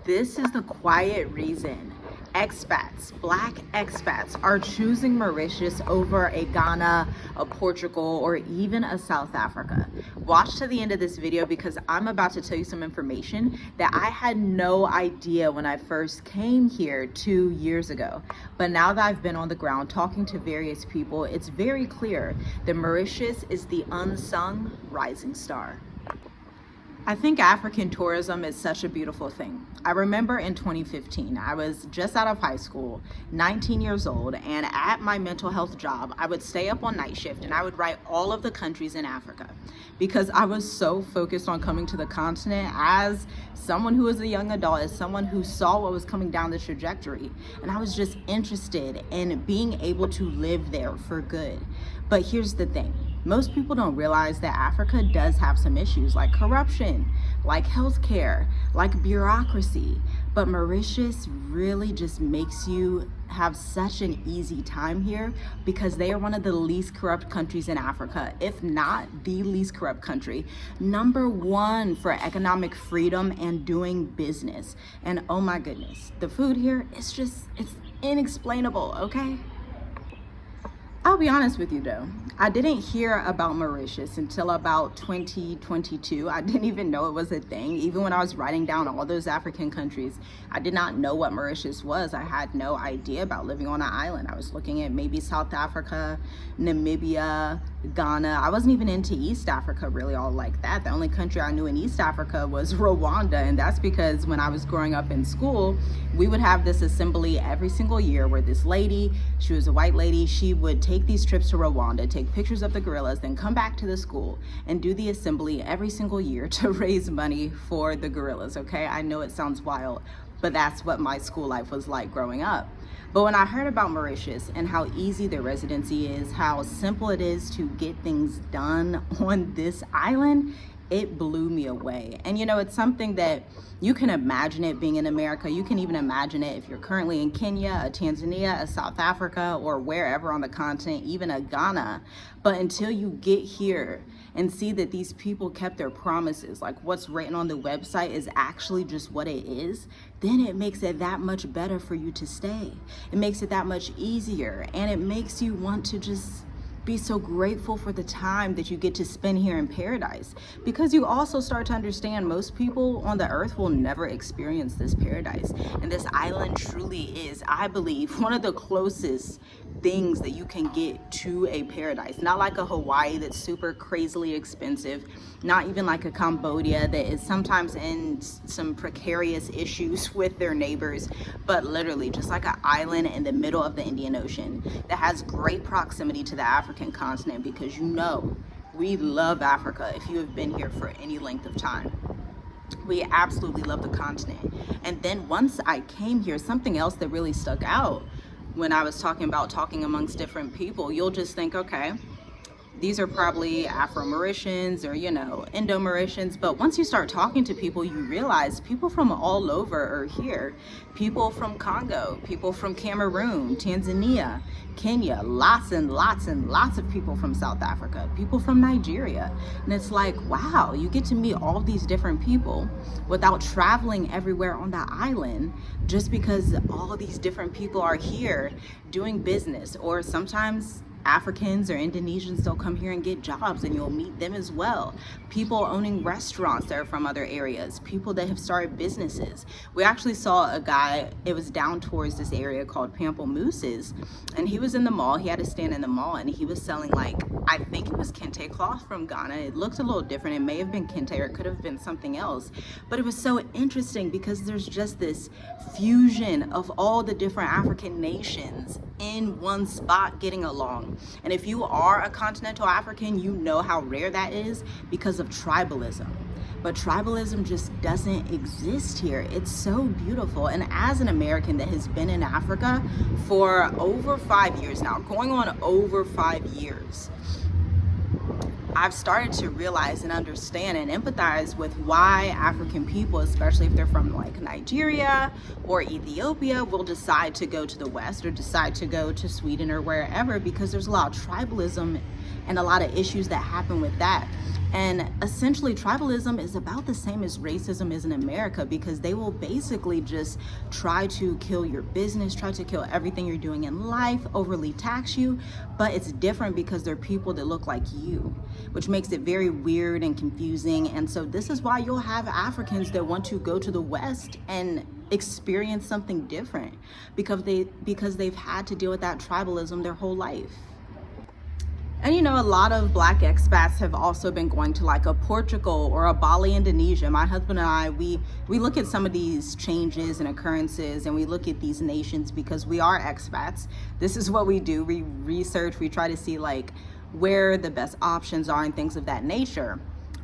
This is the quiet reason expats, black expats, are choosing Mauritius over a Ghana, a Portugal, or even a South Africa. Watch to the end of this video because I'm about to tell you some information that I had no idea when I first came here 2 years ago. But now that I've been on the ground talking to various people, it's very clear that Mauritius is the unsung rising star. I think African tourism is such a beautiful thing. I remember in 2015, I was just out of high school, 19 years old, and at my mental health job, I would stay up on night shift and I would write all of the countries in Africa because I was so focused on coming to the continent as someone who was a young adult, as someone who saw what was coming down the trajectory. And I was just interested in being able to live there for good. But here's the thing. Most people don't realize that Africa does have some issues like corruption, like healthcare, like bureaucracy. But Mauritius really just makes you have such an easy time here because they are one of the least corrupt countries in Africa, if not the least corrupt country. #1 for economic freedom and doing business. And oh my goodness, the food here is it's inexplainable, okay? I'll be honest with you though, I didn't hear about Mauritius until about 2022. I didn't even know it was a thing. Even when I was writing down all those African countries, I did not know what Mauritius was. I had no idea about living on an island. I was looking at maybe South Africa, Namibia, Ghana. I wasn't even into East Africa really all like that. The only country I knew in East Africa was Rwanda, and that's because when I was growing up in school, we would have this assembly every single year where this lady, she was a white lady, she would take these trips to Rwanda, take pictures of the gorillas, then come back to the school and do the assembly every single year to raise money for the gorillas, okay? I know it sounds wild, but that's what my school life was like growing up. But when I heard about Mauritius and how easy the residency is, how simple it is to get things done on this island, it blew me away. And you know, it's something that you can imagine it being in America. You can even imagine it if you're currently in Kenya, a Tanzania, a South Africa, or wherever on the continent, even a Ghana. But until you get here and see that these people kept their promises, like what's written on the website is actually just what it is, then it makes it that much better for you to stay. It makes it that much easier, and it makes you want to just be so grateful for the time that you get to spend here in paradise, because you also start to understand most people on the earth will never experience this paradise. And this island truly is, I believe, one of the closest things that you can get to a paradise. Not like a Hawaii that's super crazily expensive, not even like a Cambodia that is sometimes in some precarious issues with their neighbors, but literally just like an island in the middle of the Indian Ocean that has great proximity to the African continent, because you know we love Africa if you have been here for any length of time. We absolutely love the continent. And then once I came here, something else that really stuck out when I was talking amongst different people, you'll just think, okay, these are probably Afro-Mauritians or, you know, Indo-Mauritians. But once you start talking to people, you realize people from all over are here. People from Congo, people from Cameroon, Tanzania, Kenya, lots and lots and lots of people from South Africa, people from Nigeria. And it's like, wow, you get to meet all these different people without traveling everywhere on the island, just because all of these different people are here doing business. Or sometimes Africans or Indonesians, they'll come here and get jobs and you'll meet them as well. People owning restaurants that are from other areas, people that have started businesses. We actually saw a guy, it was down towards this area called Pamplemousses, and he was in the mall, he had to stand in the mall, and he was selling, like, I think it was kente cloth from Ghana. It looked a little different. It may have been kente or it could have been something else. But it was so interesting because there's just this fusion of all the different African nations in one spot getting along. And if you are a continental African, you know how rare that is because of tribalism. But tribalism just doesn't exist here. It's so beautiful. And as an American that has been in Africa for over 5 years now, going on over 5 years, I've started to realize and understand and empathize with why African people, especially if they're from like Nigeria or Ethiopia, will decide to go to the West or decide to go to Sweden or wherever, because there's a lot of tribalism and a lot of issues that happen with that. And essentially, tribalism is about the same as racism is in America, because they will basically just try to kill your business, try to kill everything you're doing in life, overly tax you. But it's different because they're people that look like you, which makes it very weird and confusing. And so this is why you'll have Africans that want to go to the West and experience something different, because they've had to deal with that tribalism their whole life. And you know, a lot of Black expats have also been going to like a Portugal or a Bali, Indonesia. My husband and I, we look at some of these changes and occurrences, and we look at these nations because we are expats. This is what we do. We research, we try to see like where the best options are and things of that nature.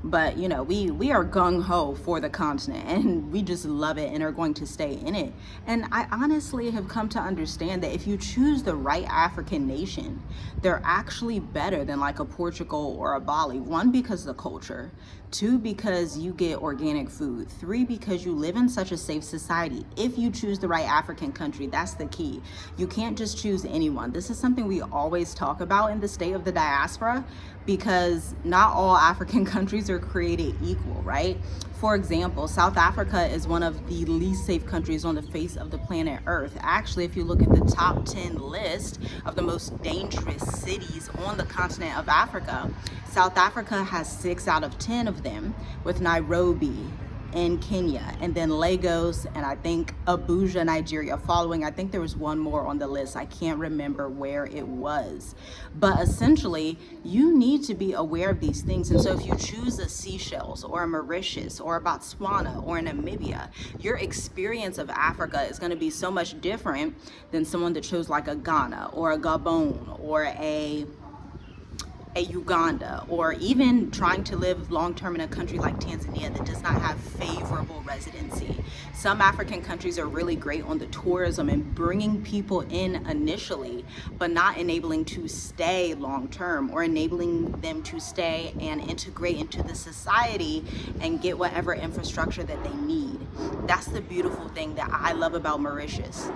But you know, we are gung-ho for the continent, and we just love it and are going to stay in it. And I honestly have come to understand that if you choose the right African nation, they're actually better than like a Portugal or a Bali. One, because of the culture. Two, because you get organic food. Three, because you live in such a safe society. If you choose the right African country, that's the key. You can't just choose anyone. This is something we always talk about in the state of the diaspora, because not all African countries are created equal, right? For example, South Africa is one of the least safe countries on the face of the planet Earth. Actually, if you look at the top 10 list of the most dangerous cities on the continent of Africa, South Africa has 6 out of 10 of them, with Nairobi in Kenya, and then Lagos, and I think Abuja, Nigeria following. I think there was one more on the list. I can't remember where it was. But essentially, you need to be aware of these things. And so if you choose a Seychelles or a Mauritius or a Botswana or a Namibia, your experience of Africa is going to be so much different than someone that chose like a Ghana or a Gabon or a Uganda, or even trying to live long-term in a country like Tanzania that does not have favorable residency. Some African countries are really great on the tourism and bringing people in initially, but not enabling to stay long-term, or enabling them to stay and integrate into the society and get whatever infrastructure that they need. That's the beautiful thing that I love about Mauritius.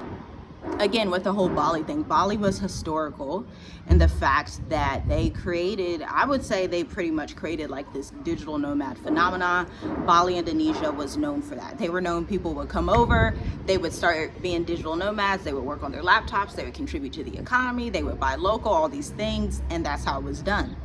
Again, with the whole Bali thing, Bali was historical in the fact that they created, I would say they pretty much created like this digital nomad phenomena. Bali, Indonesia was known for that. They were known, people would come over, they would start being digital nomads, they would work on their laptops, they would contribute to the economy, they would buy local, all these things, and that's how it was done.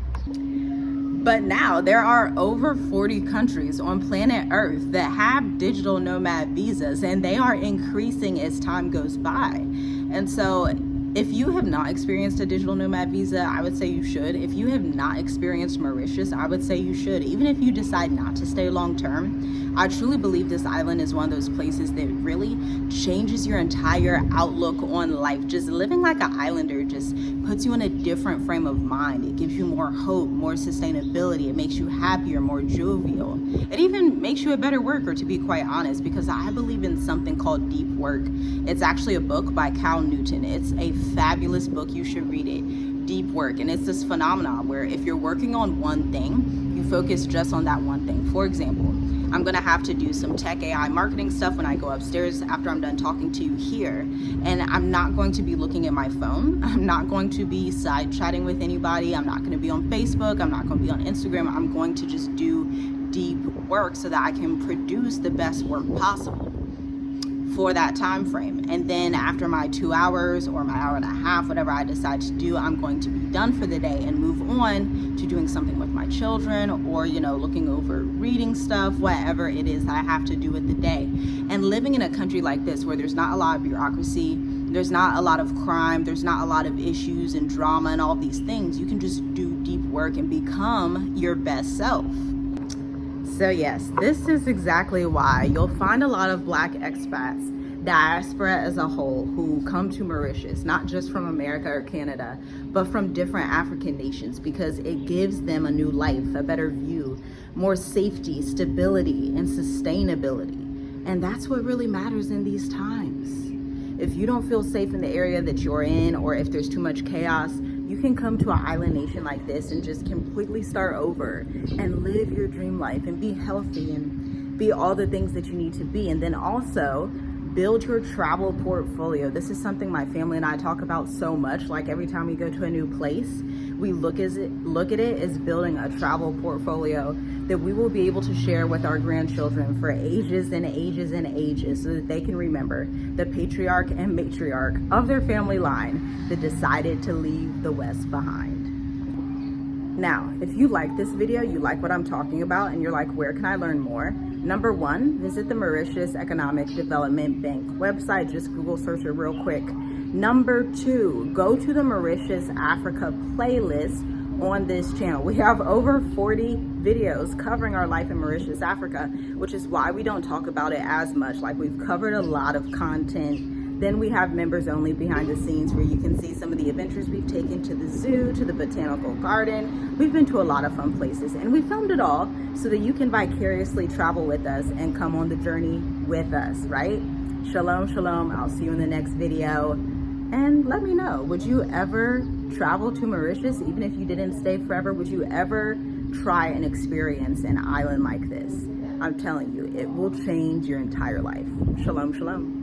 But now there are over 40 countries on planet Earth that have digital nomad visas, and they are increasing as time goes by. And so if you have not experienced a digital nomad visa, I would say you should. If you have not experienced Mauritius, I would say you should. Even if you decide not to stay long term, I truly believe this island is one of those places that really changes your entire outlook on life. Just living like an islander just puts you in a different frame of mind. It gives you more hope, more sustainability. It makes you happier, more jovial. It even makes you a better worker, to be quite honest, because I believe in something called deep work. It's actually a book by Cal Newton. It's a fabulous book. You should read it. Deep work. And it's this phenomenon where if you're working on one thing, you focus just on that one thing. For example, I'm going to have to do some tech AI marketing stuff when I go upstairs after I'm done talking to you here. And I'm not going to be looking at my phone. I'm not going to be side chatting with anybody. I'm not going to be on Facebook. I'm not going to be on Instagram. I'm going to just do deep work so that I can produce the best work possible for that time frame. And then after my 2 hours or my hour and a half, whatever I decide to do, I'm going to be done for the day and move on to doing something with my children, or, you know, looking over reading stuff, whatever it is that I have to do with the day. And living in a country like this where there's not a lot of bureaucracy, there's not a lot of crime, there's not a lot of issues and drama and all these things, you can just do deep work and become your best self. So yes, this is exactly why you'll find a lot of Black expats, diaspora as a whole, who come to Mauritius, not just from America or Canada, but from different African nations, because it gives them a new life, a better view, more safety, stability, and sustainability. And that's what really matters in these times. If you don't feel safe in the area that you're in, or if there's too much chaos, you can come to an island nation like this and just completely start over and live your dream life and be healthy and be all the things that you need to be. And then also build your travel portfolio. This is something my family and I talk about so much. Like every time we go to a new place, We look at it as building a travel portfolio that we will be able to share with our grandchildren for ages and ages and ages, so that they can remember the patriarch and matriarch of their family line that decided to leave the West behind. Now, if you like this video, you like what I'm talking about, and you're like, where can I learn more? Number one, visit the Mauritius Economic Development Bank website. Just Google search it real quick. Number two, go to the Mauritius Africa playlist on this channel. We have over 40 videos covering our life in Mauritius, Africa, which is why we don't talk about it as much. Like, we've covered a lot of content. Then we have members only behind the scenes, where you can see some of the adventures we've taken to the zoo, to the botanical garden. We've been to a lot of fun places, and we filmed it all so that you can vicariously travel with us and come on the journey with us, right? Shalom, shalom. I'll see you in the next video. And let me know, would you ever travel to Mauritius? Even if you didn't stay forever, would you ever try and experience an island like this? I'm telling you, it will change your entire life. Shalom, shalom.